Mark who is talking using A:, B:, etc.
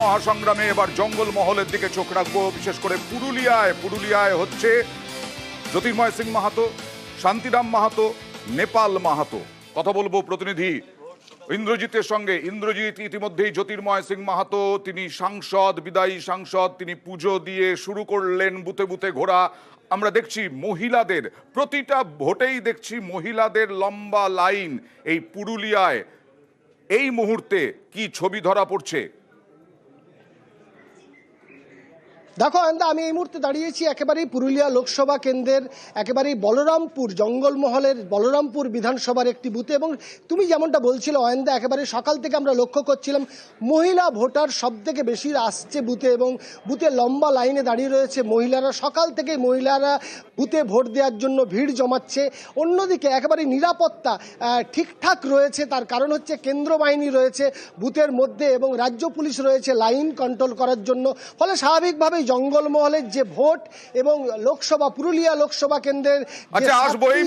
A: মহাসংগ্রামে এবার জঙ্গল মহলের দিকে চোখ রাখবো, বিশেষ করে পুরুলিয়ায় হচ্ছে জ্যোতির্ময় সিং মাহাতো, শান্তিরাম মাহাতো, নেপাল মাহাতো। কথা বলবো প্রতিনিধি ইন্দ্রজিতের সঙ্গে। ইন্দ্রজিৎ, ইতিমধ্যেই জ্যোতির্ময় সিং মাহাতো তিনি সাংসদ, বিদায়ী সাংসদ, তিনি পুজো দিয়ে শুরু করলেন বুথে বুথে ঘোরা। আমরা দেখছি মহিলাদের প্রতিটা ভোটেই দেখছি মহিলাদের লম্বা লাইন এই পুরুলিয়ায়। এই মুহূর্তে কি ছবি ধরা পড়ছে?
B: দেখো আন্দা, আমি এই মুহূর্তে দাঁড়িয়েছি একেবারেই পুরুলিয়া লোকসভা কেন্দ্রের একেবারেই বলরামপুর জঙ্গলমহলের বলরামপুর বিধানসভার একটি বুথে। এবং তুমি যেমনটা বলছিলে অয়ন্দা, একেবারে সকাল থেকে আমরা লক্ষ্য করছিলাম মহিলা ভোটার সব থেকে বেশি আসছে বুথে, এবং বুথে লম্বা লাইনে দাঁড়িয়ে রয়েছে মহিলারা। সকাল থেকে মহিলারা বুথে ভোট দেওয়ার জন্য ভিড় জমাচ্ছে। অন্যদিকে একেবারে নিরাপত্তা ঠিকঠাক রয়েছে, তার কারণ হচ্ছে কেন্দ্র বাহিনী রয়েছে বুথের মধ্যে এবং রাজ্য পুলিশ রয়েছে লাইন কন্ট্রোল করার জন্য। ফলে স্বাভাবিকভাবেই জঙ্গলমহলের যে ভোট এবং পুরুলিয়া লোকসভা কেন্দ্রের
A: আসবো এই